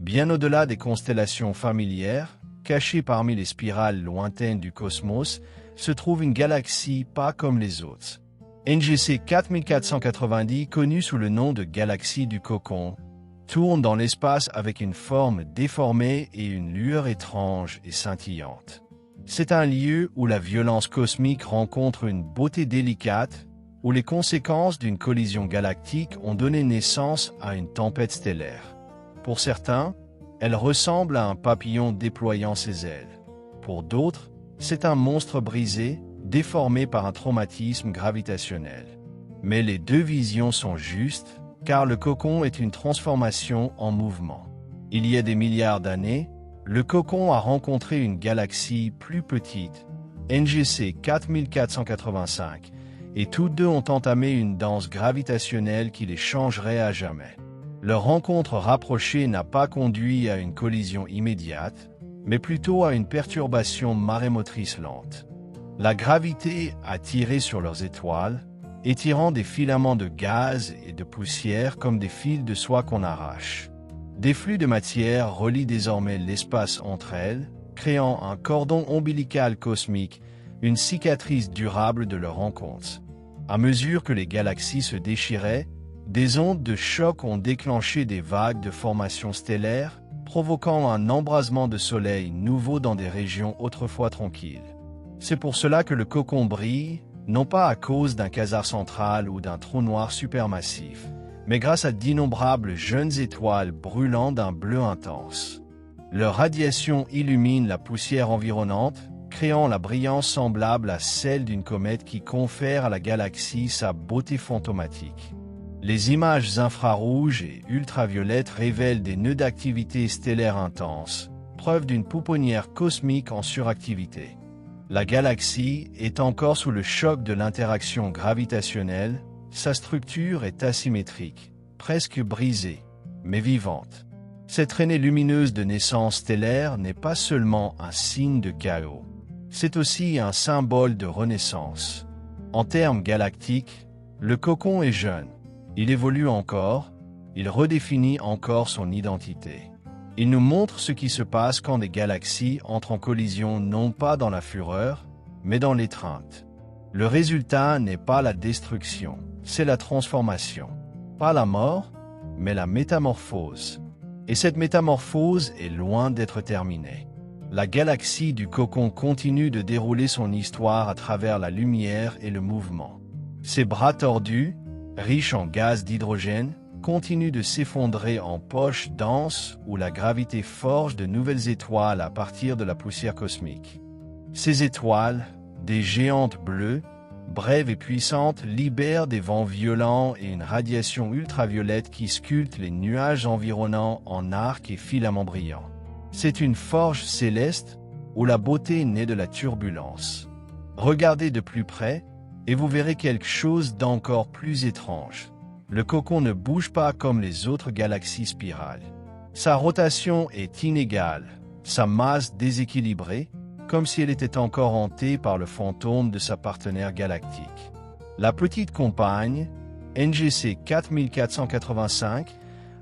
Bien au-delà des constellations familières, cachée parmi les spirales lointaines du cosmos, se trouve une galaxie pas comme les autres. NGC 4490, connue sous le nom de galaxie du Cocon, tourne dans l'espace avec une forme déformée et une lueur étrange et scintillante. C'est un lieu où la violence cosmique rencontre une beauté délicate, où les conséquences d'une collision galactique ont donné naissance à une tempête stellaire. Pour certains, elle ressemble à un papillon déployant ses ailes. Pour d'autres, c'est un monstre brisé, déformé par un traumatisme gravitationnel. Mais les deux visions sont justes, car le cocon est une transformation en mouvement. Il y a des milliards d'années, le cocon a rencontré une galaxie plus petite, NGC 4485, et tous deux ont entamé une danse gravitationnelle qui les changerait à jamais. Leur rencontre rapprochée n'a pas conduit à une collision immédiate, mais plutôt à une perturbation marémotrice lente. La gravité a tiré sur leurs étoiles, étirant des filaments de gaz et de poussière comme des fils de soie qu'on arrache. Des flux de matière relient désormais l'espace entre elles, créant un cordon ombilical cosmique, une cicatrice durable de leur rencontre. À mesure que les galaxies se déchiraient, des ondes de choc ont déclenché des vagues de formation stellaire, provoquant un embrasement de soleil nouveau dans des régions autrefois tranquilles. C'est pour cela que le cocon brille, non pas à cause d'un quasar central ou d'un trou noir supermassif, mais grâce à d'innombrables jeunes étoiles brûlant d'un bleu intense. Leur radiation illumine la poussière environnante, créant la brillance semblable à celle d'une comète qui confère à la galaxie sa beauté fantomatique. Les images infrarouges et ultraviolettes révèlent des nœuds d'activité stellaire intense, preuve d'une pouponnière cosmique en suractivité. La galaxie est encore sous le choc de l'interaction gravitationnelle, sa structure est asymétrique, presque brisée, mais vivante. Cette traînée lumineuse de naissance stellaire n'est pas seulement un signe de chaos, c'est aussi un symbole de renaissance. En termes galactiques, le cocon est jeune. Il évolue encore, il redéfinit encore son identité. Il nous montre ce qui se passe quand des galaxies entrent en collision non pas dans la fureur, mais dans l'étreinte. Le résultat n'est pas la destruction, c'est la transformation. Pas la mort, mais la métamorphose. Et cette métamorphose est loin d'être terminée. La galaxie du cocon continue de dérouler son histoire à travers la lumière et le mouvement. Ses bras tordus, riches en gaz d'hydrogène, continue de s'effondrer en poches denses où la gravité forge de nouvelles étoiles à partir de la poussière cosmique. Ces étoiles, des géantes bleues, brèves et puissantes, libèrent des vents violents et une radiation ultraviolette qui sculpte les nuages environnants en arcs et filaments brillants. C'est une forge céleste où la beauté naît de la turbulence. Regardez de plus près et vous verrez quelque chose d'encore plus étrange. Le cocon ne bouge pas comme les autres galaxies spirales. Sa rotation est inégale, sa masse déséquilibrée, comme si elle était encore hantée par le fantôme de sa partenaire galactique. La petite compagne, NGC 4485,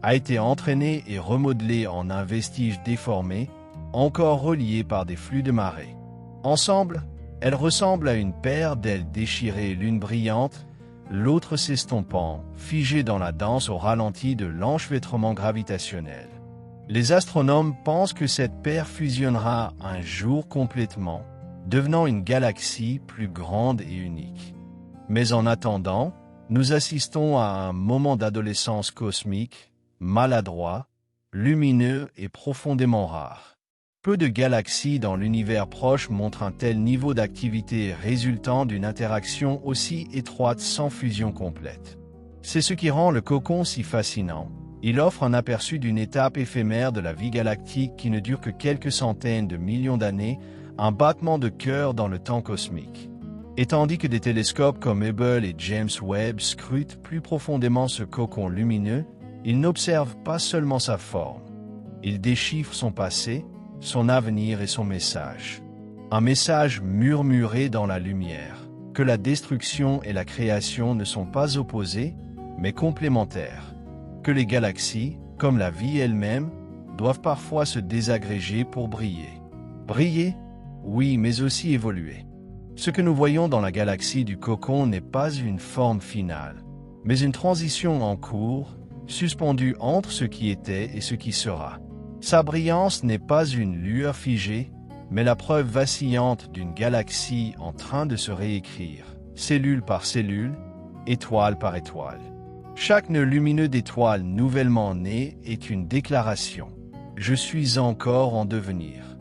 a été entraînée et remodelée en un vestige déformé, encore relié par des flux de marée. Ensemble, elles ressemblent à une paire d'ailes déchirées, l'une brillante, l'autre s'estompant, figée dans la danse au ralenti de l'enchevêtrement gravitationnel. Les astronomes pensent que cette paire fusionnera un jour complètement, devenant une galaxie plus grande et unique. Mais en attendant, nous assistons à un moment d'adolescence cosmique, maladroit, lumineux et profondément rare. Peu de galaxies dans l'univers proche montrent un tel niveau d'activité résultant d'une interaction aussi étroite sans fusion complète. C'est ce qui rend le cocon si fascinant. Il offre un aperçu d'une étape éphémère de la vie galactique qui ne dure que quelques centaines de millions d'années, un battement de cœur dans le temps cosmique. Et tandis que des télescopes comme Hubble et James Webb scrutent plus profondément ce cocon lumineux, ils n'observent pas seulement sa forme. Ils déchiffrent son passé, son avenir et son message. Un message murmuré dans la lumière, que la destruction et la création ne sont pas opposées, mais complémentaires. Que les galaxies, comme la vie elle-même, doivent parfois se désagréger pour briller. Briller? Oui, mais aussi évoluer. Ce que nous voyons dans la galaxie du cocon n'est pas une forme finale, mais une transition en cours, suspendue entre ce qui était et ce qui sera. Sa brillance n'est pas une lueur figée, mais la preuve vacillante d'une galaxie en train de se réécrire, cellule par cellule, étoile par étoile. Chaque nœud lumineux d'étoile nouvellement né est une déclaration. Je suis encore en devenir.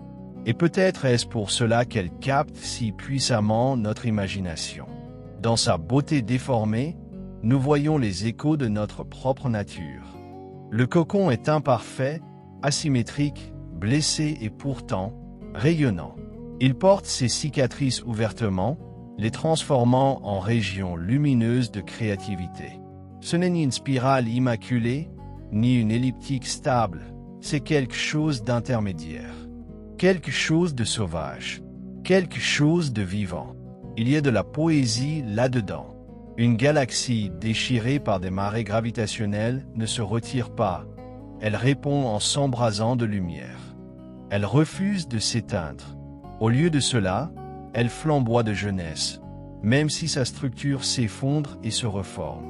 Et peut-être est-ce pour cela qu'elle capte si puissamment notre imagination. Dans sa beauté déformée, nous voyons les échos de notre propre nature. Le cocon est imparfait, asymétrique, blessé et pourtant rayonnant. Il porte ses cicatrices ouvertement, les transformant en régions lumineuses de créativité. Ce n'est ni une spirale immaculée, ni une elliptique stable, c'est quelque chose d'intermédiaire. Quelque chose de sauvage, quelque chose de vivant. Il y a de la poésie là-dedans. Une galaxie déchirée par des marées gravitationnelles ne se retire pas. Elle répond en s'embrasant de lumière. Elle refuse de s'éteindre. Au lieu de cela, elle flamboie de jeunesse, même si sa structure s'effondre et se reforme.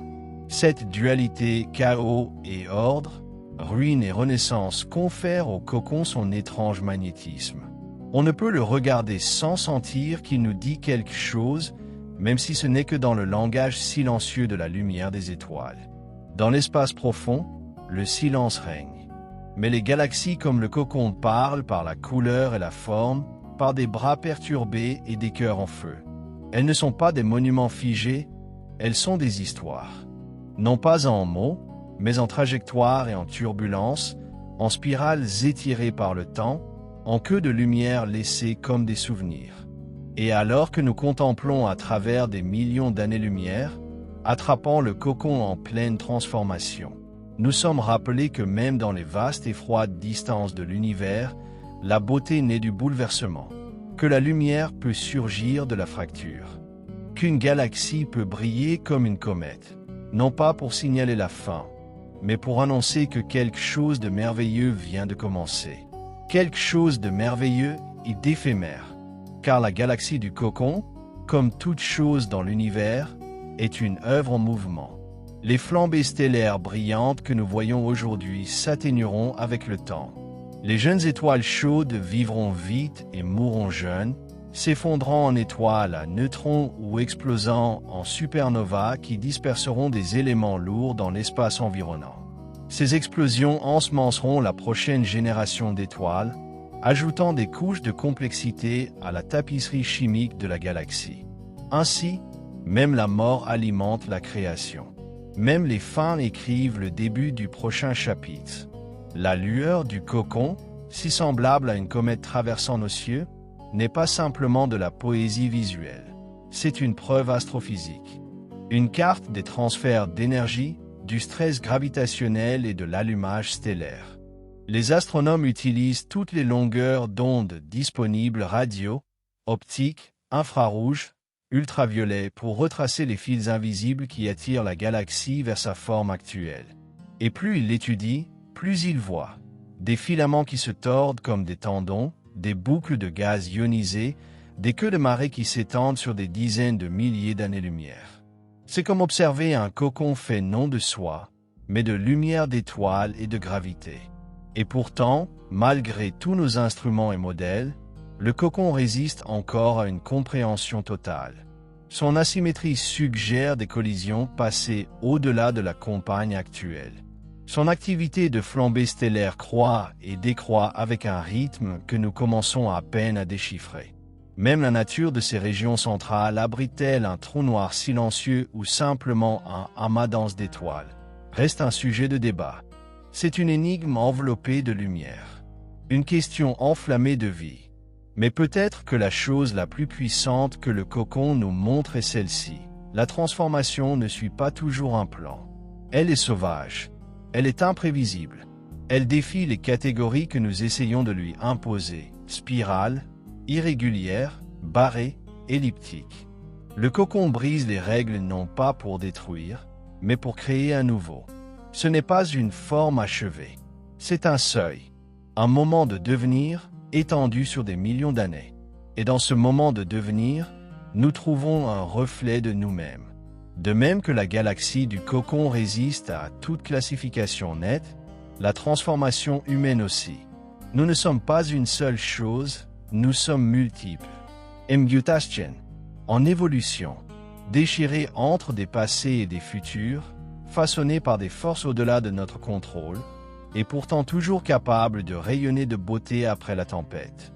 Cette dualité chaos et ordre, ruine et renaissance confère au cocon son étrange magnétisme. On ne peut le regarder sans sentir qu'il nous dit quelque chose, même si ce n'est que dans le langage silencieux de la lumière des étoiles. Dans l'espace profond, le silence règne. Mais les galaxies comme le cocon parlent par la couleur et la forme, par des bras perturbés et des cœurs en feu. Elles ne sont pas des monuments figés, elles sont des histoires. Non pas en mots, mais en trajectoire et en turbulence, en spirales étirées par le temps, en queues de lumière laissées comme des souvenirs. Et alors que nous contemplons à travers des millions d'années-lumière, attrapant le cocon en pleine transformation, nous sommes rappelés que même dans les vastes et froides distances de l'univers, la beauté naît du bouleversement, que la lumière peut surgir de la fracture, qu'une galaxie peut briller comme une comète, non pas pour signaler la fin, mais pour annoncer que quelque chose de merveilleux vient de commencer. Quelque chose de merveilleux et d'éphémère, car la galaxie du cocon, comme toute chose dans l'univers, est une œuvre en mouvement. Les flambées stellaires brillantes que nous voyons aujourd'hui s'atténueront avec le temps. Les jeunes étoiles chaudes vivront vite et mourront jeunes, s'effondrant en étoiles à neutrons ou explosant en supernovas qui disperseront des éléments lourds dans l'espace environnant. Ces explosions ensemenceront la prochaine génération d'étoiles, ajoutant des couches de complexité à la tapisserie chimique de la galaxie. Ainsi, même la mort alimente la création. Même les fins écrivent le début du prochain chapitre. La lueur du cocon, si semblable à une comète traversant nos cieux, n'est pas simplement de la poésie visuelle. C'est une preuve astrophysique. Une carte des transferts d'énergie, du stress gravitationnel et de l'allumage stellaire. Les astronomes utilisent toutes les longueurs d'onde disponibles radio, optique, infrarouge, ultraviolet pour retracer les fils invisibles qui attirent la galaxie vers sa forme actuelle. Et plus ils l'étudient, plus ils voient. Des filaments qui se tordent comme des tendons, des boucles de gaz ionisés, des queues de marée qui s'étendent sur des dizaines de milliers d'années-lumière. C'est comme observer un cocon fait non de soi, mais de lumière d'étoiles et de gravité. Et pourtant, malgré tous nos instruments et modèles, le cocon résiste encore à une compréhension totale. Son asymétrie suggère des collisions passées au-delà de la compagne actuelle. Son activité de flambée stellaire croît et décroît avec un rythme que nous commençons à peine à déchiffrer. Même la nature de ces régions centrales abrite-t-elle un trou noir silencieux ou simplement un amas dense d'étoiles? Reste un sujet de débat. C'est une énigme enveloppée de lumière. Une question enflammée de vie. Mais peut-être que la chose la plus puissante que le cocon nous montre est celle-ci. La transformation ne suit pas toujours un plan. Elle est sauvage. Elle est imprévisible. Elle défie les catégories que nous essayons de lui imposer. Spirale, irrégulière, barrée, elliptique. Le cocon brise les règles non pas pour détruire, mais pour créer un nouveau. Ce n'est pas une forme achevée. C'est un seuil. Un moment de devenir étendu sur des millions d'années. Et dans ce moment de devenir, nous trouvons un reflet de nous-mêmes. De même que la galaxie du Cocon résiste à toute classification nette, la transformation humaine aussi. Nous ne sommes pas une seule chose, nous sommes multiples. Mutation, en évolution, déchirés entre des passés et des futurs, façonnés par des forces au-delà de notre contrôle, et pourtant toujours capables de rayonner de beauté après la tempête.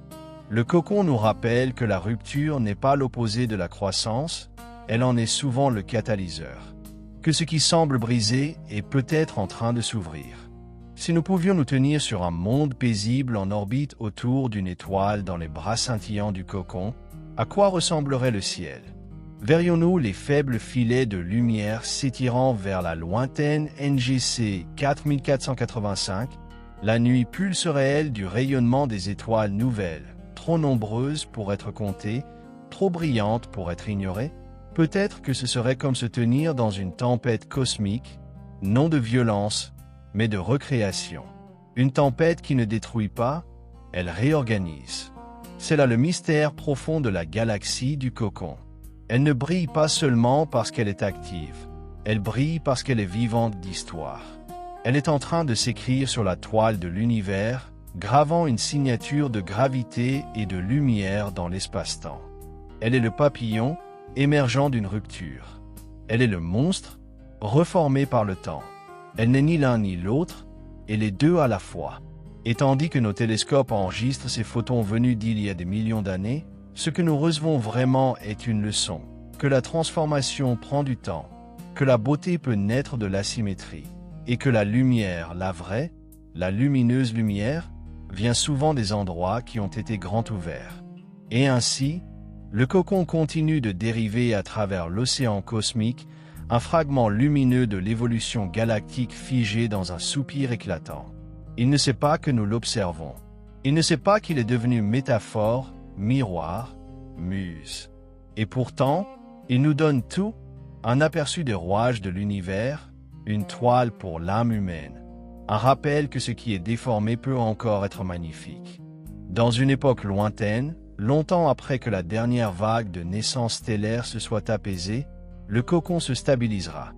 Le cocon nous rappelle que la rupture n'est pas l'opposé de la croissance, elle en est souvent le catalyseur. Que ce qui semble brisé est peut-être en train de s'ouvrir. Si nous pouvions nous tenir sur un monde paisible en orbite autour d'une étoile dans les bras scintillants du cocon, à quoi ressemblerait le ciel? Verrions-nous les faibles filets de lumière s'étirant vers la lointaine NGC 4485? La nuit pulserait-elle du rayonnement des étoiles nouvelles, trop nombreuses pour être comptées, trop brillantes pour être ignorées? Peut-être que ce serait comme se tenir dans une tempête cosmique, non de violence, mais de recréation. Une tempête qui ne détruit pas, elle réorganise. C'est là le mystère profond de la galaxie du cocon. Elle ne brille pas seulement parce qu'elle est active, elle brille parce qu'elle est vivante d'histoire. Elle est en train de s'écrire sur la toile de l'univers, gravant une signature de gravité et de lumière dans l'espace-temps. Elle est le papillon, émergeant d'une rupture. Elle est le monstre, reformé par le temps. Elle n'est ni l'un ni l'autre, et les deux à la fois. Et tandis que nos télescopes enregistrent ces photons venus d'il y a des millions d'années, ce que nous recevons vraiment est une leçon, que la transformation prend du temps, que la beauté peut naître de l'asymétrie, et que la lumière, la vraie, la lumineuse lumière, vient souvent des endroits qui ont été grand ouverts. Et ainsi, le cocon continue de dériver à travers l'océan cosmique, un fragment lumineux de l'évolution galactique figé dans un soupir éclatant. Il ne sait pas que nous l'observons. Il ne sait pas qu'il est devenu métaphore, miroir, muse. Et pourtant, il nous donne tout, un aperçu des rouages de l'univers, une toile pour l'âme humaine, un rappel que ce qui est déformé peut encore être magnifique. Dans une époque lointaine, longtemps après que la dernière vague de naissance stellaire se soit apaisée, le cocon se stabilisera.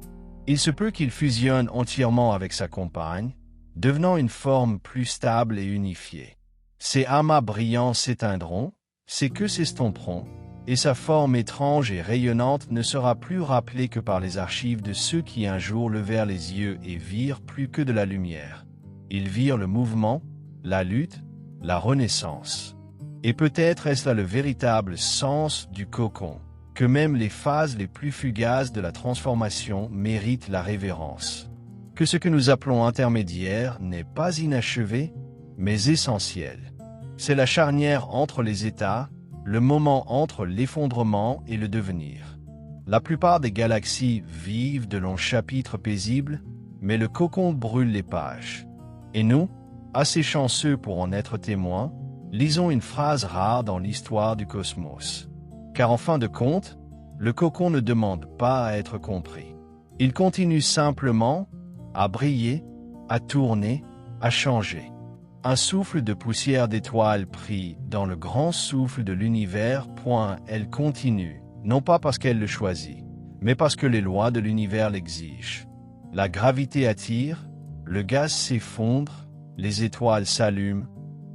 Il se peut qu'il fusionne entièrement avec sa compagne, devenant une forme plus stable et unifiée. Ses amas brillants s'éteindront, ses queues s'estomperont, et sa forme étrange et rayonnante ne sera plus rappelée que par les archives de ceux qui un jour levèrent les yeux et virent plus que de la lumière. Ils virent le mouvement, la lutte, la renaissance. Et peut-être est-ce là le véritable sens du cocon, que même les phases les plus fugaces de la transformation méritent la révérence. Que ce que nous appelons intermédiaire n'est pas inachevé, mais essentiel. C'est la charnière entre les états, le moment entre l'effondrement et le devenir. La plupart des galaxies vivent de longs chapitres paisibles, mais le cocon brûle les pages. Et nous, assez chanceux pour en être témoins, lisons une phrase rare dans l'histoire du cosmos. Car en fin de compte, le cocon ne demande pas à être compris. Il continue simplement à briller, à tourner, à changer. Un souffle de poussière d'étoiles pris dans le grand souffle de l'univers. Elle continue, non pas parce qu'elle le choisit, mais parce que les lois de l'univers l'exigent. La gravité attire, le gaz s'effondre, les étoiles s'allument,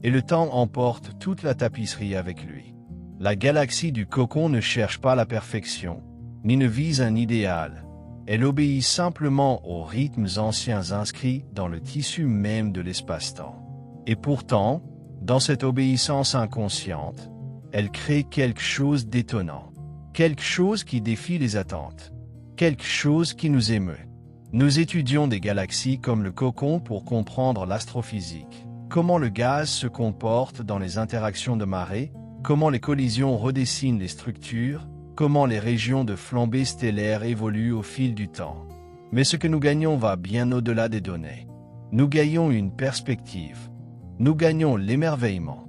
et le temps emporte toute la tapisserie avec lui. La galaxie du cocon ne cherche pas la perfection, ni ne vise un idéal. Elle obéit simplement aux rythmes anciens inscrits dans le tissu même de l'espace-temps. Et pourtant, dans cette obéissance inconsciente, elle crée quelque chose d'étonnant, quelque chose qui défie les attentes, quelque chose qui nous émeut. Nous étudions des galaxies comme le cocon pour comprendre l'astrophysique, comment le gaz se comporte dans les interactions de marée, comment les collisions redessinent les structures, comment les régions de flambée stellaire évoluent au fil du temps. Mais ce que nous gagnons va bien au-delà des données. Nous gagnons une perspective. Nous gagnons l'émerveillement.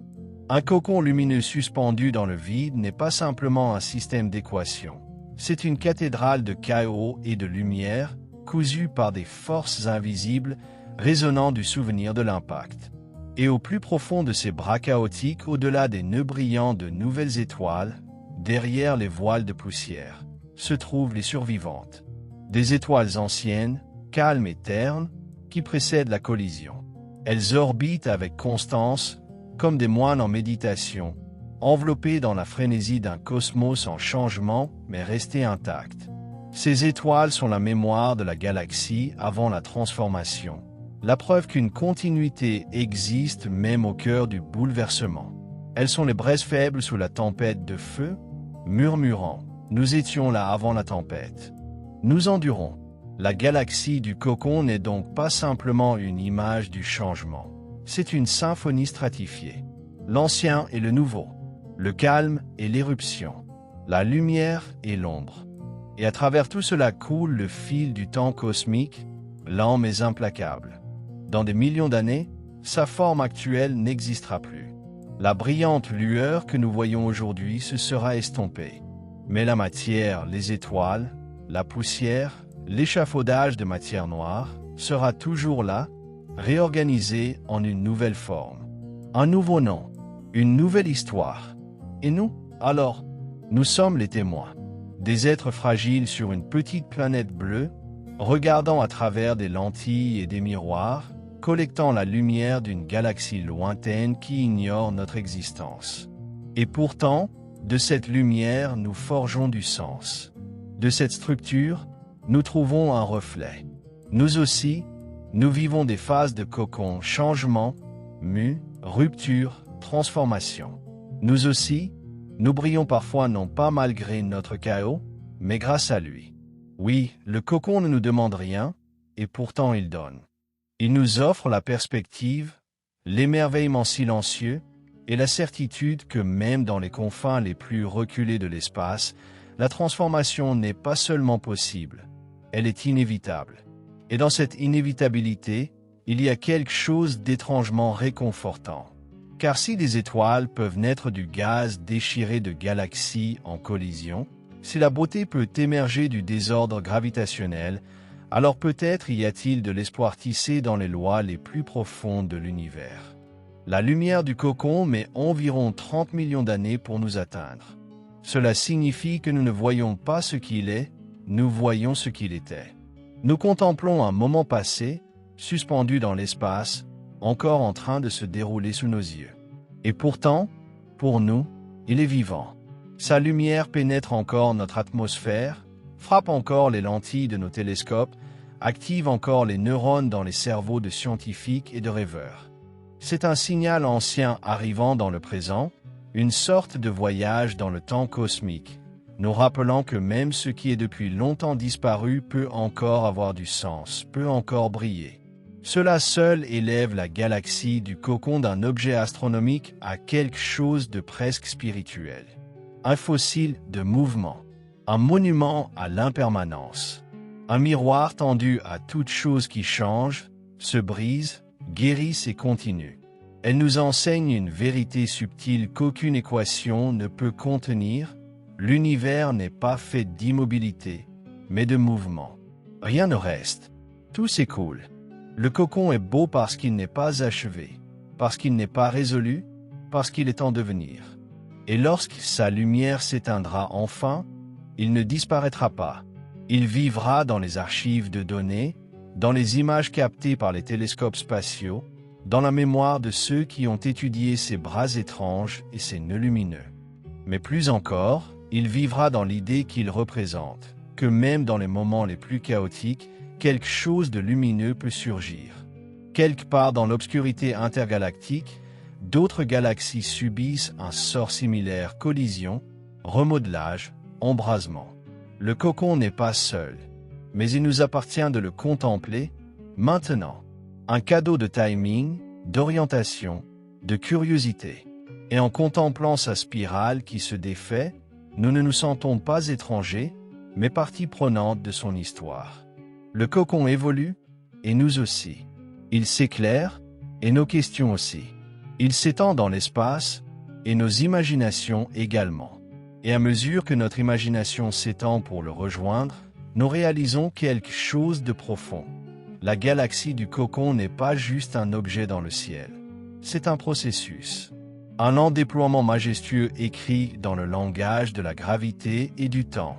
Un cocon lumineux suspendu dans le vide n'est pas simplement un système d'équations. C'est une cathédrale de chaos et de lumière, cousue par des forces invisibles, résonnant du souvenir de l'impact. Et au plus profond de ces bras chaotiques, au-delà des nœuds brillants de nouvelles étoiles, derrière les voiles de poussière, se trouvent les survivantes. Des étoiles anciennes, calmes et ternes, qui précèdent la collision. Elles orbitent avec constance, comme des moines en méditation, enveloppées dans la frénésie d'un cosmos en changement, mais restées intactes. Ces étoiles sont la mémoire de la galaxie avant la transformation, la preuve qu'une continuité existe même au cœur du bouleversement. Elles sont les braises faibles sous la tempête de feu, murmurant « Nous étions là avant la tempête. Nous endurons ». La galaxie du cocon n'est donc pas simplement une image du changement. C'est une symphonie stratifiée. L'ancien et le nouveau, le calme et l'éruption, la lumière et l'ombre. Et à travers tout cela coule le fil du temps cosmique, lent mais implacable. Dans des millions d'années, sa forme actuelle n'existera plus. La brillante lueur que nous voyons aujourd'hui se sera estompée. Mais la matière, les étoiles, la poussière, l'échafaudage de matière noire sera toujours là, réorganisé en une nouvelle forme. Un nouveau nom, une nouvelle histoire. Et nous, alors, nous sommes les témoins. Des êtres fragiles sur une petite planète bleue, regardant à travers des lentilles et des miroirs, collectant la lumière d'une galaxie lointaine qui ignore notre existence. Et pourtant, de cette lumière, nous forgeons du sens. De cette structure, nous trouvons un reflet. Nous aussi, nous vivons des phases de cocon, changement, mue, rupture, transformation. Nous aussi, nous brillons parfois non pas malgré notre chaos, mais grâce à lui. Oui, le cocon ne nous demande rien, et pourtant il donne. Il nous offre la perspective, l'émerveillement silencieux, et la certitude que même dans les confins les plus reculés de l'espace, la transformation n'est pas seulement possible, elle est inévitable. Et dans cette inévitabilité, il y a quelque chose d'étrangement réconfortant. Car si des étoiles peuvent naître du gaz déchiré de galaxies en collision, si la beauté peut émerger du désordre gravitationnel, alors peut-être y a-t-il de l'espoir tissé dans les lois les plus profondes de l'univers. La lumière du cocon met environ 30 millions d'années pour nous atteindre. Cela signifie que nous ne voyons pas ce qu'il est, nous voyons ce qu'il était. Nous contemplons un moment passé, suspendu dans l'espace, encore en train de se dérouler sous nos yeux. Et pourtant, pour nous, il est vivant. Sa lumière pénètre encore notre atmosphère, frappe encore les lentilles de nos télescopes, active encore les neurones dans les cerveaux de scientifiques et de rêveurs. C'est un signal ancien arrivant dans le présent, une sorte de voyage dans le temps cosmique, nous rappelant que même ce qui est depuis longtemps disparu peut encore avoir du sens, peut encore briller. Cela seul élève la galaxie du cocon d'un objet astronomique à quelque chose de presque spirituel. Un fossile de mouvement, un monument à l'impermanence, un miroir tendu à toute chose qui change, se brise, guérisse et continue. Elle nous enseigne une vérité subtile qu'aucune équation ne peut contenir. L'univers n'est pas fait d'immobilité, mais de mouvement. Rien ne reste. Tout s'écoule. Le cocon est beau parce qu'il n'est pas achevé, parce qu'il n'est pas résolu, parce qu'il est en devenir. Et lorsque sa lumière s'éteindra enfin, il ne disparaîtra pas. Il vivra dans les archives de données, dans les images captées par les télescopes spatiaux, dans la mémoire de ceux qui ont étudié ces bras étranges et ces nœuds lumineux. Mais plus encore, il vivra dans l'idée qu'il représente, que même dans les moments les plus chaotiques, quelque chose de lumineux peut surgir. Quelque part dans l'obscurité intergalactique, d'autres galaxies subissent un sort similaire: collision, remodelage, embrasement. Le cocon n'est pas seul, mais il nous appartient de le contempler, maintenant. Un cadeau de timing, d'orientation, de curiosité. Et en contemplant sa spirale qui se défait, nous ne nous sentons pas étrangers, mais partie prenante de son histoire. Le cocon évolue, et nous aussi. Il s'éclaire, et nos questions aussi. Il s'étend dans l'espace, et nos imaginations également. Et à mesure que notre imagination s'étend pour le rejoindre, nous réalisons quelque chose de profond. La galaxie du cocon n'est pas juste un objet dans le ciel. c'est un processus. Un lent déploiement majestueux écrit dans le langage de la gravité et du temps.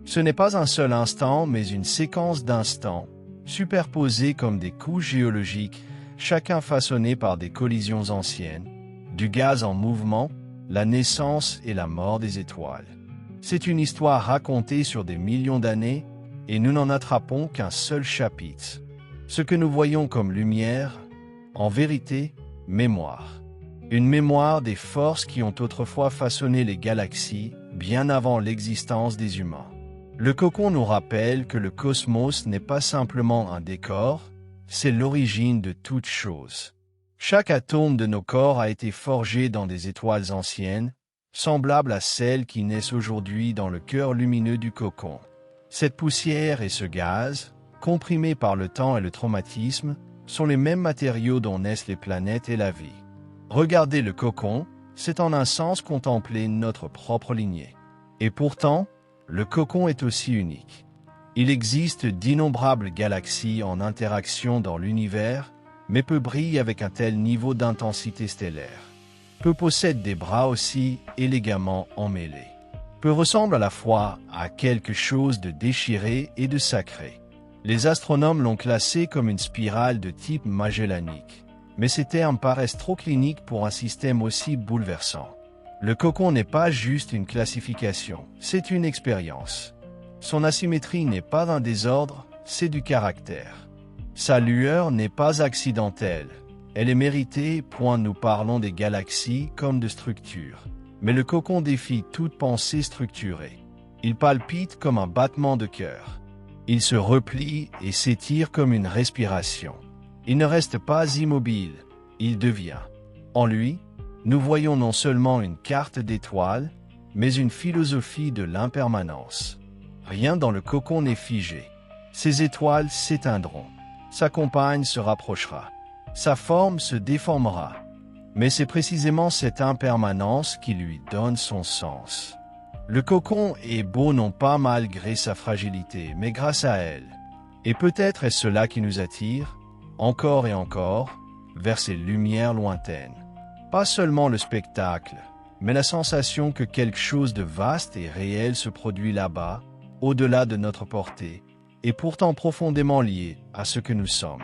Ce n'est pas un seul instant, mais une séquence d'instants, superposés comme des couches géologiques, chacun façonné par des collisions anciennes, du gaz en mouvement, la naissance et la mort des étoiles. C'est une histoire racontée sur des millions d'années, et nous n'en attrapons qu'un seul chapitre. Ce que nous voyons comme lumière, en vérité, mémoire. Une mémoire des forces qui ont autrefois façonné les galaxies, bien avant l'existence des humains. Le cocon nous rappelle que le cosmos n'est pas simplement un décor, c'est l'origine de toute chose. Chaque atome de nos corps a été forgé dans des étoiles anciennes, semblables à celles qui naissent aujourd'hui dans le cœur lumineux du cocon. Cette poussière et ce gaz, comprimés par le temps et le traumatisme, sont les mêmes matériaux dont naissent les planètes et la vie. Regarder le cocon, c'est en un sens contempler notre propre lignée. Et pourtant, le cocon est aussi unique. Il existe d'innombrables galaxies en interaction dans l'univers, mais peu brillent avec un tel niveau d'intensité stellaire. Peu possèdent des bras aussi élégamment emmêlés. Peu ressemble à la fois à quelque chose de déchiré et de sacré. Les astronomes l'ont classé comme une spirale de type magellanique. Mais ces termes paraissent trop cliniques pour un système aussi bouleversant. Le cocon n'est pas juste une classification, c'est une expérience. Son asymétrie n'est pas un désordre, c'est du caractère. Sa lueur n'est pas accidentelle, elle est méritée, point nous parlons des galaxies comme de structures. Mais le cocon défie toute pensée structurée. Il palpite comme un battement de cœur. Il se replie et s'étire comme une respiration. Il ne reste pas immobile, il devient. En lui, nous voyons non seulement une carte d'étoiles, mais une philosophie de l'impermanence. Rien dans le cocon n'est figé. Ces étoiles s'éteindront. Sa compagne se rapprochera. Sa forme se déformera. Mais c'est précisément cette impermanence qui lui donne son sens. Le cocon est beau non pas malgré sa fragilité, mais grâce à elle. Et peut-être est-ce cela qui nous attire, encore et encore, vers ces lumières lointaines. Pas seulement le spectacle, mais la sensation que quelque chose de vaste et réel se produit là-bas, au-delà de notre portée, et pourtant profondément lié à ce que nous sommes.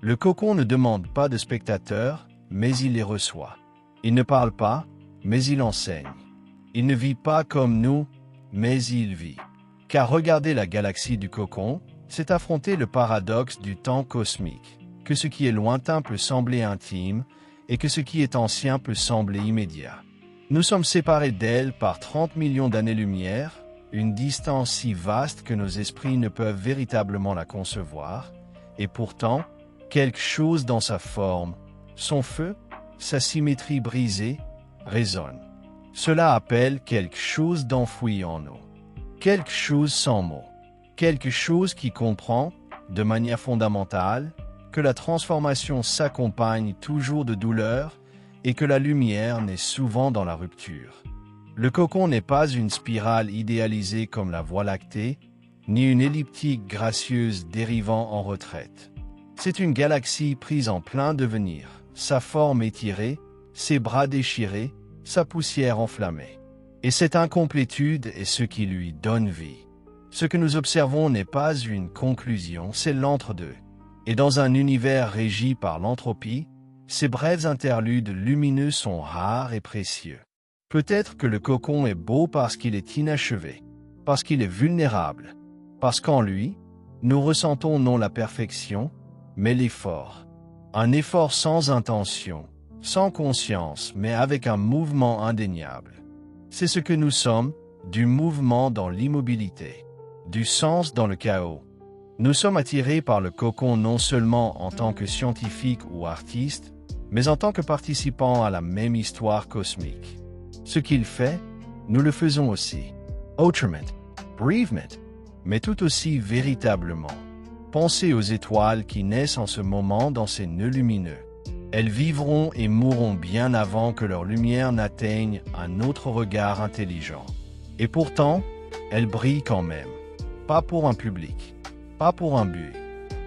Le cocon ne demande pas de spectateurs, mais il les reçoit. Il ne parle pas, mais il enseigne. Il ne vit pas comme nous, mais il vit. Car regarder la galaxie du cocon, c'est affronter le paradoxe du temps cosmique, que ce qui est lointain peut sembler intime, et que ce qui est ancien peut sembler immédiat. Nous sommes séparés d'elle par 30 millions d'années-lumière, une distance si vaste que nos esprits ne peuvent véritablement la concevoir, et pourtant, quelque chose dans sa forme, son feu, sa symétrie brisée, résonne. Cela appelle quelque chose d'enfoui en nous. Quelque chose sans mots. Quelque chose qui comprend, de manière fondamentale, que la transformation s'accompagne toujours de douleur et que la lumière naît souvent dans la rupture. Le cocon n'est pas une spirale idéalisée comme la Voie lactée, ni une elliptique gracieuse dérivant en retraite. C'est une galaxie prise en plein devenir, sa forme étirée, ses bras déchirés, sa poussière enflammée. Et cette incomplétude est ce qui lui donne vie. Ce que nous observons n'est pas une conclusion, c'est l'entre-deux. Et dans un univers régi par l'entropie, ces brèves interludes lumineux sont rares et précieux. Peut-être que le cocon est beau parce qu'il est inachevé, parce qu'il est vulnérable, parce qu'en lui, nous ressentons non la perfection, mais l'effort. Un effort sans intention, sans conscience, mais avec un mouvement indéniable. C'est ce que nous sommes, du mouvement dans l'immobilité, du sens dans le chaos. Nous sommes attirés par le cocon non seulement en tant que scientifiques ou artistes, mais en tant que participants à la même histoire cosmique. Ce qu'il fait, nous le faisons aussi. Autrement, brièvement, mais tout aussi véritablement. Pensez aux étoiles qui naissent en ce moment dans ces nœuds lumineux. Elles vivront et mourront bien avant que leur lumière n'atteigne un autre regard intelligent. Et pourtant, elles brillent quand même. Pas pour un public, pas pour un but,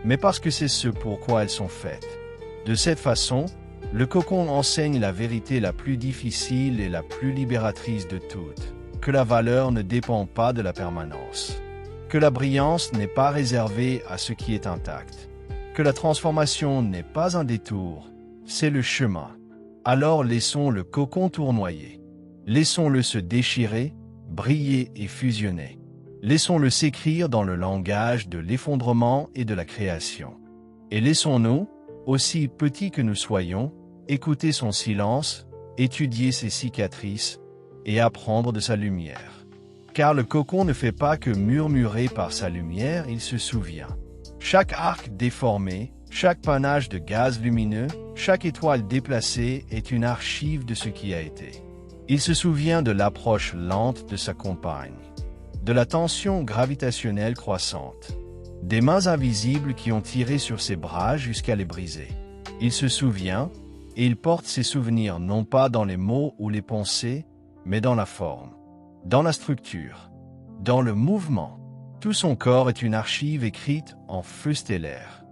mais parce que c'est ce pour quoi elles sont faites. De cette façon, Le cocon enseigne la vérité la plus difficile et la plus libératrice de toutes, que la valeur ne dépend pas de la permanence, que la brillance n'est pas réservée à ce qui est intact, que la transformation n'est pas un détour, c'est le chemin. Alors laissons le cocon tournoyer. Laissons-le se déchirer, briller et fusionner. Laissons-le s'écrire dans le langage de l'effondrement et de la création. Et laissons-nous, aussi petits que nous soyons, écouter son silence, étudier ses cicatrices et apprendre de sa lumière. Car le cocon ne fait pas que murmurer par sa lumière, il se souvient. Chaque arc déformé, chaque panache de gaz lumineux, chaque étoile déplacée est une archive de ce qui a été. Il se souvient de l'approche lente de sa compagne, de la tension gravitationnelle croissante, des mains invisibles qui ont tiré sur ses bras jusqu'à les briser. Il se souvient, et il porte ses souvenirs non pas dans les mots ou les pensées, mais dans la forme, dans la structure, dans le mouvement. Tout son corps est une archive écrite en feu stellaire.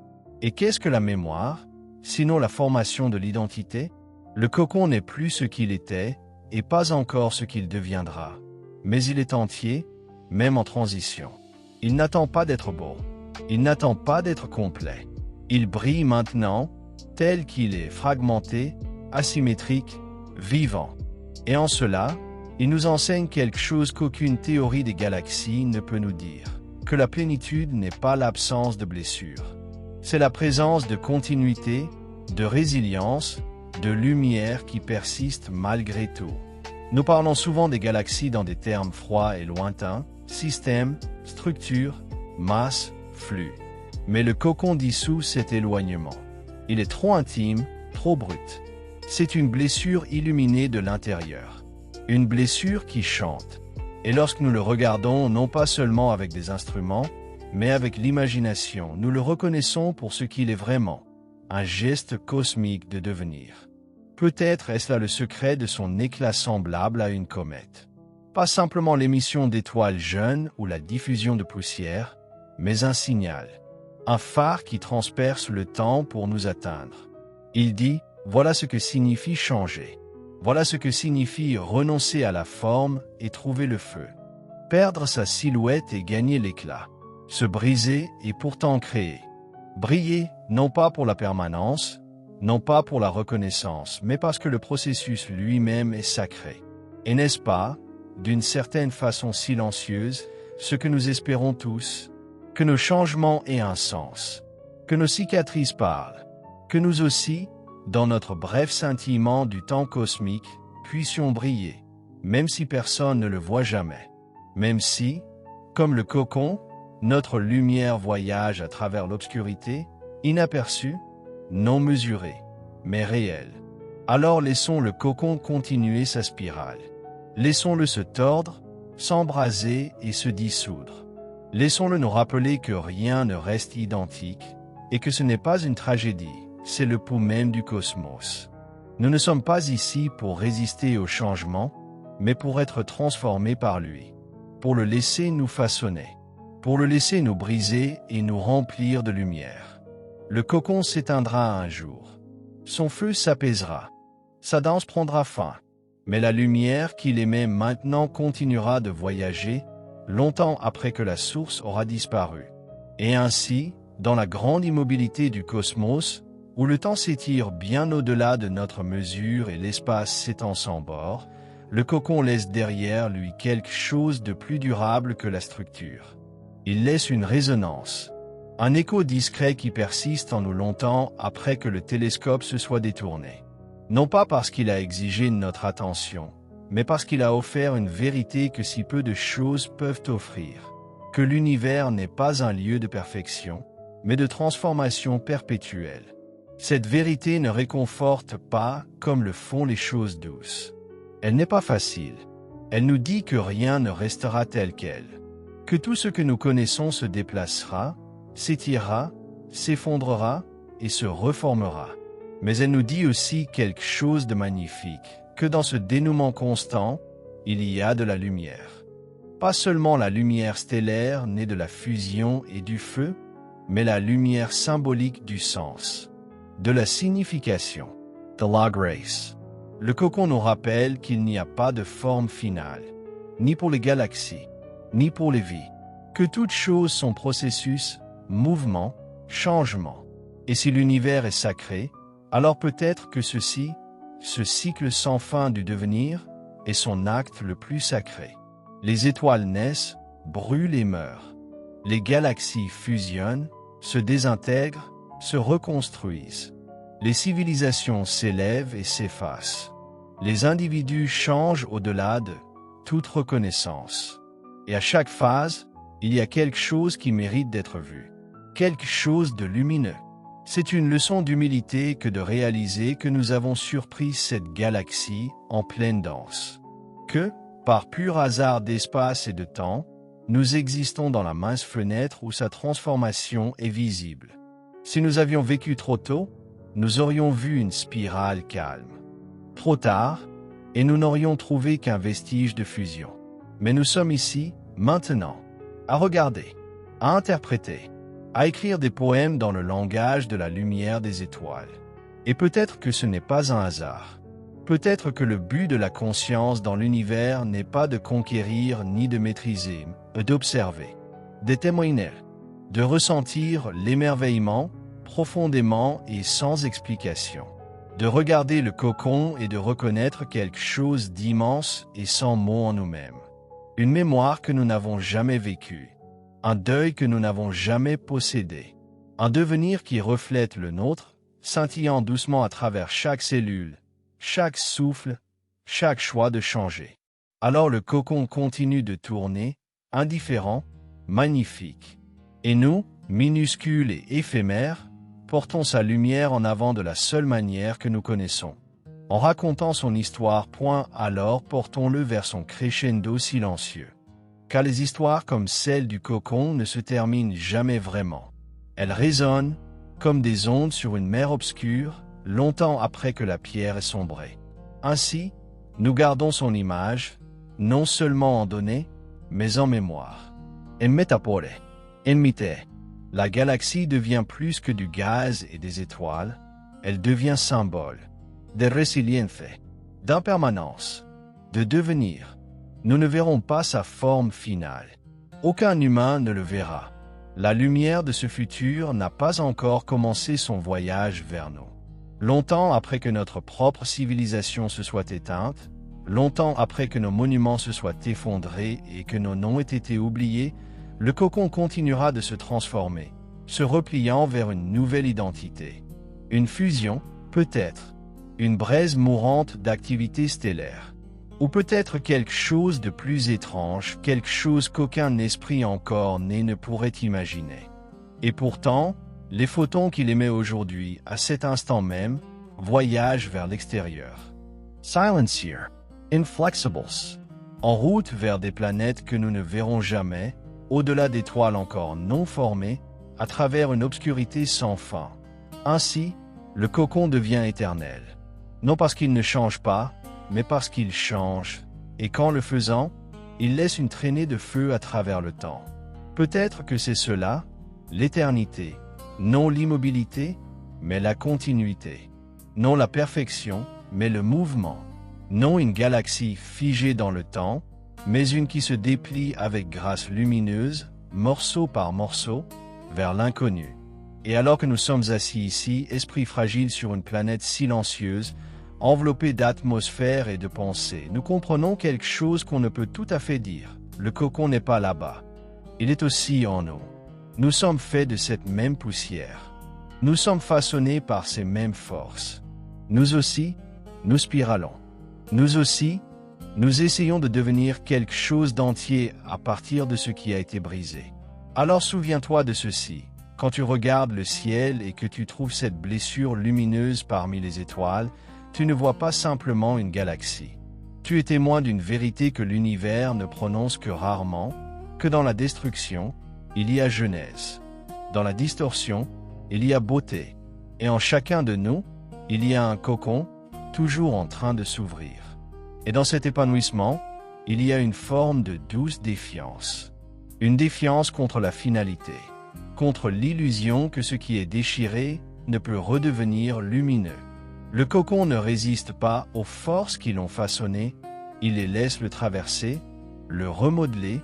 Et qu'est-ce que la mémoire, sinon la formation de l'identité? Le cocon n'est plus ce qu'il était, et pas encore ce qu'il deviendra. Mais il est entier, même en transition. Il n'attend pas d'être beau. Il n'attend pas d'être complet. Il brille maintenant, tel qu'il est fragmenté, asymétrique, vivant. Et en cela, il nous enseigne quelque chose qu'aucune théorie des galaxies ne peut nous dire, que la plénitude n'est pas l'absence de blessures. C'est la présence de continuité, de résilience, de lumière qui persiste malgré tout. Nous parlons souvent des galaxies dans des termes froids et lointains, système, structure, masse, flux. Mais le cocon dissout cet éloignement. Il est trop intime, trop brut. C'est une blessure illuminée de l'intérieur. Une blessure qui chante. Et lorsque nous le regardons, non pas seulement avec des instruments, mais avec l'imagination, nous le reconnaissons pour ce qu'il est vraiment, un geste cosmique de devenir. Peut-être est-ce là le secret de son éclat semblable à une comète. Pas simplement l'émission d'étoiles jeunes ou la diffusion de poussière, mais un signal, un phare qui transperce le temps pour nous atteindre. Il dit, voilà ce que signifie changer. Voilà ce que signifie renoncer à la forme et trouver le feu. Perdre sa silhouette et gagner l'éclat. Se briser et pourtant créer. Briller, non pas pour la permanence, non pas pour la reconnaissance, mais parce que le processus lui-même est sacré. Et n'est-ce pas, d'une certaine façon silencieuse, ce que nous espérons tous, que nos changements aient un sens, que nos cicatrices parlent, que nous aussi, dans notre bref scintillement du temps cosmique, puissions briller, même si personne ne le voit jamais, même si, comme le cocon, notre lumière voyage à travers l'obscurité, inaperçue, non mesurée, mais réelle. Alors laissons le cocon continuer sa spirale. Laissons-le se tordre, s'embraser et se dissoudre. Laissons-le nous rappeler que rien ne reste identique et que ce n'est pas une tragédie, c'est le pouls même du cosmos. Nous ne sommes pas ici pour résister au changement, mais pour être transformés par lui, pour le laisser nous façonner, pour le laisser nous briser et nous remplir de lumière. Le cocon s'éteindra un jour. Son feu s'apaisera. Sa danse prendra fin. Mais la lumière qu'il émet maintenant continuera de voyager, longtemps après que la source aura disparu. Et ainsi, dans la grande immobilité du cosmos, où le temps s'étire bien au-delà de notre mesure et l'espace s'étend sans bord, le cocon laisse derrière lui quelque chose de plus durable que la structure. Il laisse une résonance, un écho discret qui persiste en nous longtemps après que le télescope se soit détourné. Non pas parce qu'il a exigé notre attention, mais parce qu'il a offert une vérité que si peu de choses peuvent offrir, que l'univers n'est pas un lieu de perfection, mais de transformation perpétuelle. Cette vérité ne réconforte pas comme le font les choses douces. Elle n'est pas facile. Elle nous dit que rien ne restera tel quel, que tout ce que nous connaissons se déplacera, s'étirera, s'effondrera et se reformera. Mais elle nous dit aussi quelque chose de magnifique, que dans ce dénouement constant, il y a de la lumière. Pas seulement la lumière stellaire née de la fusion et du feu, mais la lumière symbolique du sens, de la signification. The log race. Le cocon nous rappelle qu'il n'y a pas de forme finale, ni pour les galaxies, ni pour les vies, que toutes choses sont processus, mouvement, changement. Et si l'univers est sacré, alors peut-être que ce cycle sans fin du devenir, est son acte le plus sacré. Les étoiles naissent, brûlent et meurent. Les galaxies fusionnent, se désintègrent, se reconstruisent. Les civilisations s'élèvent et s'effacent. Les individus changent au-delà de toute reconnaissance. Et à chaque phase, il y a quelque chose qui mérite d'être vu. Quelque chose de lumineux. C'est une leçon d'humilité que de réaliser que nous avons surpris cette galaxie en pleine danse. Que, par pur hasard d'espace et de temps, nous existons dans la mince fenêtre où sa transformation est visible. Si nous avions vécu trop tôt, nous aurions vu une spirale calme. Trop tard, et nous n'aurions trouvé qu'un vestige de fusion. Mais nous sommes ici, maintenant, à regarder, à interpréter, à écrire des poèmes dans le langage de la lumière des étoiles. Et peut-être que ce n'est pas un hasard. Peut-être que le but de la conscience dans l'univers n'est pas de conquérir ni de maîtriser, mais d'observer, de témoigner, de ressentir l'émerveillement profondément et sans explication, de regarder le cocon et de reconnaître quelque chose d'immense et sans mots en nous-mêmes. Une mémoire que nous n'avons jamais vécue. Un deuil que nous n'avons jamais possédé. Un devenir qui reflète le nôtre, scintillant doucement à travers chaque cellule, chaque souffle, chaque choix de changer. Alors le cocon continue de tourner, indifférent, magnifique. Et nous, minuscules et éphémères, portons sa lumière en avant de la seule manière que nous connaissons. En racontant son histoire, alors portons-le vers son crescendo silencieux. Car les histoires comme celle du cocon ne se terminent jamais vraiment. Elles résonnent, comme des ondes sur une mer obscure, longtemps après que la pierre est sombrée. Ainsi, nous gardons son image, non seulement en données, mais en mémoire. En métapore, en mythe, la galaxie devient plus que du gaz et des étoiles, elle devient symbole de résilience, d'impermanence, de devenir. Nous ne verrons pas sa forme finale. Aucun humain ne le verra. La lumière de ce futur n'a pas encore commencé son voyage vers nous. Longtemps après que notre propre civilisation se soit éteinte, longtemps après que nos monuments se soient effondrés et que nos noms aient été oubliés, le cocon continuera de se transformer, se repliant vers une nouvelle identité. Une fusion, peut-être. Une braise mourante d'activité stellaire. Ou peut-être quelque chose de plus étrange, quelque chose qu'aucun esprit encore né ne pourrait imaginer. Et pourtant, les photons qu'il émet aujourd'hui, à cet instant même, voyagent vers l'extérieur. Silencier, Inflexibles, en route vers des planètes que nous ne verrons jamais, au-delà d'étoiles encore non formées, à travers une obscurité sans fin. Ainsi, le cocon devient éternel. Non parce qu'il ne change pas, mais parce qu'il change, et qu'en le faisant, il laisse une traînée de feu à travers le temps. Peut-être que c'est cela, l'éternité, non l'immobilité, mais la continuité. Non la perfection, mais le mouvement. Non une galaxie figée dans le temps, mais une qui se déplie avec grâce lumineuse, morceau par morceau, vers l'inconnu. Et alors que nous sommes assis ici, esprits fragiles sur une planète silencieuse, enveloppés d'atmosphère et de pensée, nous comprenons quelque chose qu'on ne peut tout à fait dire. Le cocon n'est pas là-bas. Il est aussi en nous. Nous sommes faits de cette même poussière. Nous sommes façonnés par ces mêmes forces. Nous aussi, nous spiralons. Nous aussi, nous essayons de devenir quelque chose d'entier à partir de ce qui a été brisé. Alors souviens-toi de ceci. Quand tu regardes le ciel et que tu trouves cette blessure lumineuse parmi les étoiles, tu ne vois pas simplement une galaxie. Tu es témoin d'une vérité que l'univers ne prononce que rarement, que dans la destruction, il y a jeunesse. Dans la distorsion, il y a beauté. Et en chacun de nous, il y a un cocon, toujours en train de s'ouvrir. Et dans cet épanouissement, il y a une forme de douce défiance. Une défiance contre la finalité, contre l'illusion que ce qui est déchiré ne peut redevenir lumineux. Le cocon ne résiste pas aux forces qui l'ont façonné, il les laisse le traverser, le remodeler,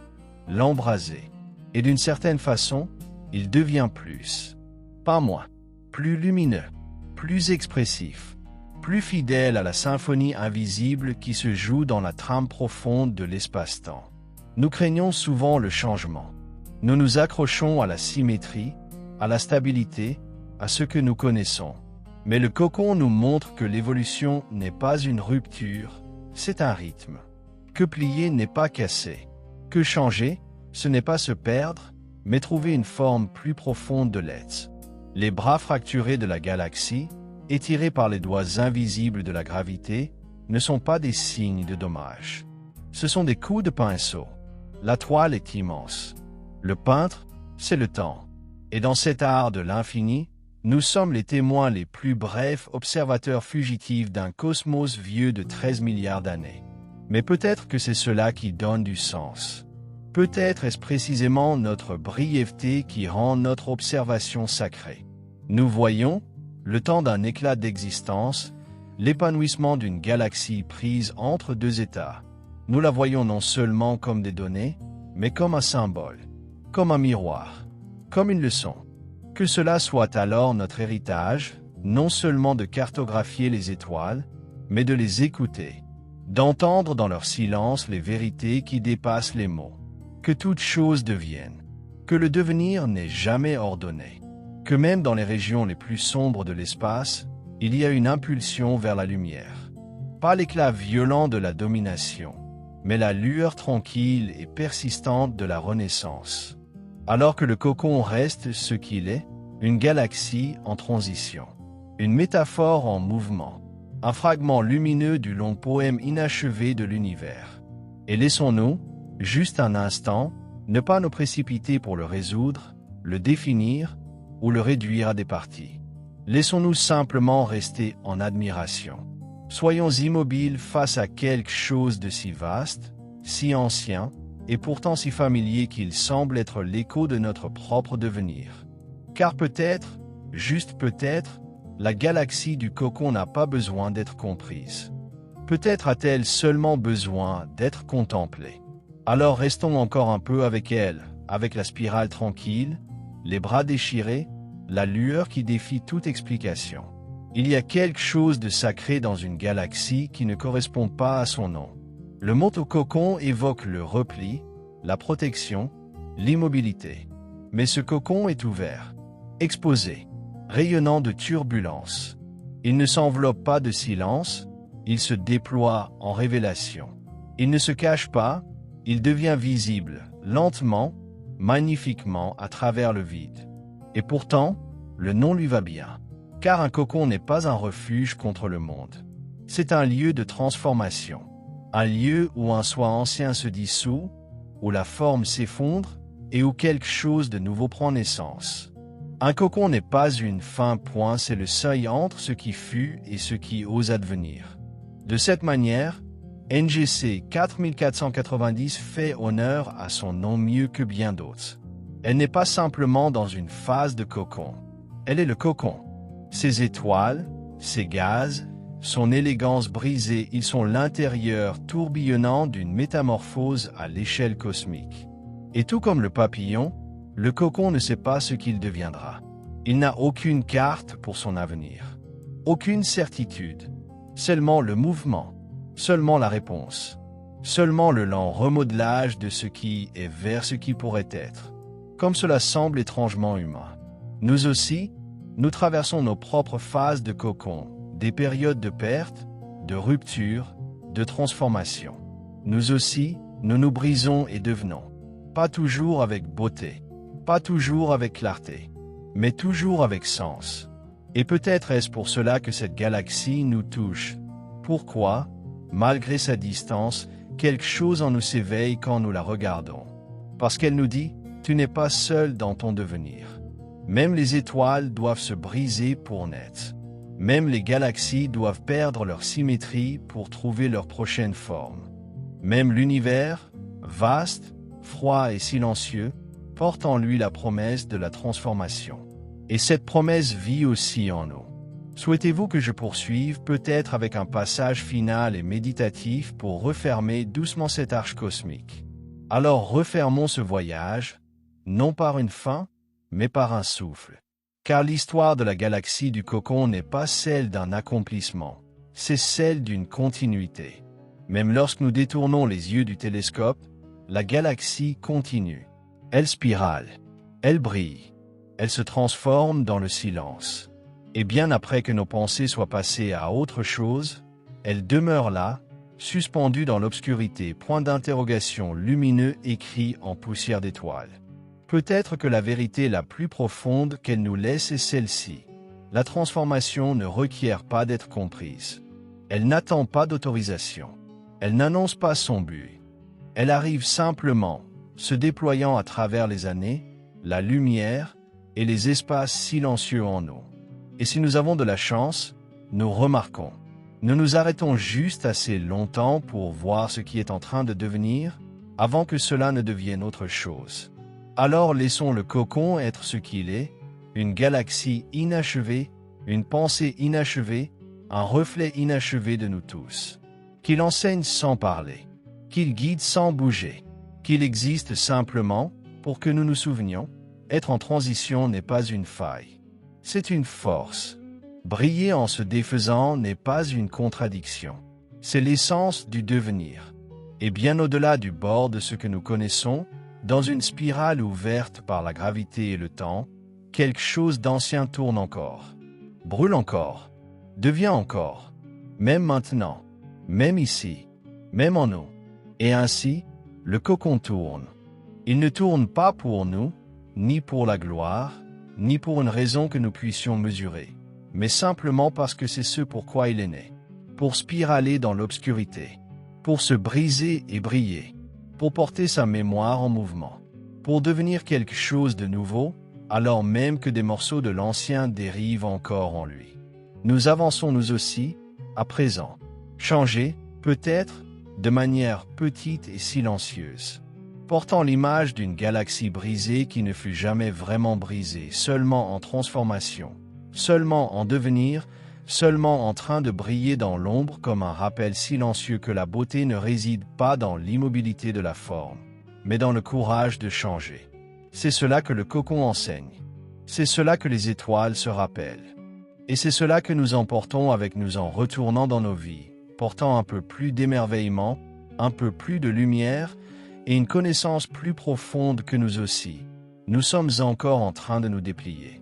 l'embraser. Et d'une certaine façon, il devient plus, pas moins, plus lumineux, plus expressif, plus fidèle à la symphonie invisible qui se joue dans la trame profonde de l'espace-temps. Nous craignons souvent le changement. Nous nous accrochons à la symétrie, à la stabilité, à ce que nous connaissons. Mais le cocon nous montre que l'évolution n'est pas une rupture, c'est un rythme. Que plier n'est pas casser. Que changer, ce n'est pas se perdre, mais trouver une forme plus profonde de l'être. Les bras fracturés de la galaxie, étirés par les doigts invisibles de la gravité, ne sont pas des signes de dommage. Ce sont des coups de pinceau. La toile est immense. Le peintre, c'est le temps. Et dans cet art de l'infini, nous sommes les témoins les plus brefs observateurs fugitifs d'un cosmos vieux de 13 milliards d'années. Mais peut-être que c'est cela qui donne du sens. Peut-être est-ce précisément notre brièveté qui rend notre observation sacrée. Nous voyons, le temps d'un éclat d'existence, l'épanouissement d'une galaxie prise entre deux états. Nous la voyons non seulement comme des données, mais comme un symbole, comme un miroir, comme une leçon. Que cela soit alors notre héritage, non seulement de cartographier les étoiles, mais de les écouter, d'entendre dans leur silence les vérités qui dépassent les mots. Que toute chose devienne, que le devenir n'est jamais ordonné, que même dans les régions les plus sombres de l'espace, il y a une impulsion vers la lumière. Pas l'éclat violent de la domination, mais la lueur tranquille et persistante de la renaissance. Alors que le cocon reste ce qu'il est, une galaxie en transition, une métaphore en mouvement, un fragment lumineux du long poème inachevé de l'univers. Et laissons-nous, juste un instant, ne pas nous précipiter pour le résoudre, le définir ou le réduire à des parties. Laissons-nous simplement rester en admiration. Soyons immobiles face à quelque chose de si vaste, si ancien, et pourtant si familier qu'il semble être l'écho de notre propre devenir. Car peut-être, juste peut-être, la galaxie du cocon n'a pas besoin d'être comprise. Peut-être a-t-elle seulement besoin d'être contemplée. Alors restons encore un peu avec elle, avec la spirale tranquille, les bras déchirés, la lueur qui défie toute explication. Il y a quelque chose de sacré dans une galaxie qui ne correspond pas à son nom. Le mot au cocon évoque le repli, la protection, l'immobilité. Mais ce cocon est ouvert, exposé, rayonnant de turbulence. Il ne s'enveloppe pas de silence, il se déploie en révélation. Il ne se cache pas, il devient visible, lentement, magnifiquement à travers le vide. Et pourtant, le nom lui va bien. Car un cocon n'est pas un refuge contre le monde. C'est un lieu de transformation. Un lieu où un soi ancien se dissout, où la forme s'effondre et où quelque chose de nouveau prend naissance. Un cocon n'est pas une fin point, c'est le seuil entre ce qui fut et ce qui ose advenir. De cette manière, NGC 4490 fait honneur à son nom mieux que bien d'autres. Elle n'est pas simplement dans une phase de cocon. Elle est le cocon. Ses étoiles, ses gaz, son élégance brisée, ils sont l'intérieur tourbillonnant d'une métamorphose à l'échelle cosmique. Et tout comme le papillon, le cocon ne sait pas ce qu'il deviendra. Il n'a aucune carte pour son avenir. Aucune certitude. Seulement le mouvement. Seulement la réponse. Seulement le lent remodelage de ce qui est vers ce qui pourrait être. Comme cela semble étrangement humain. Nous aussi, nous traversons nos propres phases de cocon, des périodes de perte, de rupture, de transformation. Nous aussi, nous nous brisons et devenons. Pas toujours avec beauté, pas toujours avec clarté, mais toujours avec sens. Et peut-être est-ce pour cela que cette galaxie nous touche. Pourquoi, malgré sa distance, quelque chose en nous s'éveille quand nous la regardons. Parce qu'elle nous dit, tu n'es pas seul dans ton devenir. Même les étoiles doivent se briser pour naître. Même les galaxies doivent perdre leur symétrie pour trouver leur prochaine forme. Même l'univers, vaste, froid et silencieux, porte en lui la promesse de la transformation. Et cette promesse vit aussi en nous. Souhaitez-vous que je poursuive, peut-être avec un passage final et méditatif pour refermer doucement cette arche cosmique? Alors refermons ce voyage, non par une fin, mais par un souffle. Car l'histoire de la galaxie du cocon n'est pas celle d'un accomplissement, c'est celle d'une continuité. Même lorsque nous détournons les yeux du télescope, la galaxie continue. Elle spirale, elle brille, elle se transforme dans le silence. Et bien après que nos pensées soient passées à autre chose, elle demeure là, suspendue dans l'obscurité, point d'interrogation lumineux écrit en poussière d'étoiles. Peut-être que la vérité la plus profonde qu'elle nous laisse est celle-ci. La transformation ne requiert pas d'être comprise. Elle n'attend pas d'autorisation. Elle n'annonce pas son but. Elle arrive simplement, se déployant à travers les années, la lumière et les espaces silencieux en nous. Et si nous avons de la chance, nous remarquons. Nous nous arrêtons juste assez longtemps pour voir ce qui est en train de devenir, avant que cela ne devienne autre chose. Alors laissons le cocon être ce qu'il est, une galaxie inachevée, une pensée inachevée, un reflet inachevé de nous tous. Qu'il enseigne sans parler, qu'il guide sans bouger, qu'il existe simplement pour que nous nous souvenions. Être en transition n'est pas une faille, c'est une force. Briller en se défaisant n'est pas une contradiction, c'est l'essence du devenir. Et bien au-delà du bord de ce que nous connaissons, dans une spirale ouverte par la gravité et le temps, quelque chose d'ancien tourne encore, brûle encore, devient encore, même maintenant, même ici, même en nous. Et ainsi, le cocon tourne. Il ne tourne pas pour nous, ni pour la gloire, ni pour une raison que nous puissions mesurer, mais simplement parce que c'est ce pourquoi il est né. Pour spiraler dans l'obscurité, pour se briser et briller, pour porter sa mémoire en mouvement, pour devenir quelque chose de nouveau, alors même que des morceaux de l'ancien dérivent encore en lui. Nous avançons nous aussi, à présent, changés, peut-être, de manière petite et silencieuse, portant l'image d'une galaxie brisée qui ne fut jamais vraiment brisée, seulement en transformation, seulement en devenir, seulement en train de briller dans l'ombre comme un rappel silencieux que la beauté ne réside pas dans l'immobilité de la forme, mais dans le courage de changer. C'est cela que le cocon enseigne. C'est cela que les étoiles se rappellent. Et c'est cela que nous emportons avec nous en retournant dans nos vies, portant un peu plus d'émerveillement, un peu plus de lumière et une connaissance plus profonde que nous aussi. Nous sommes encore en train de nous déplier.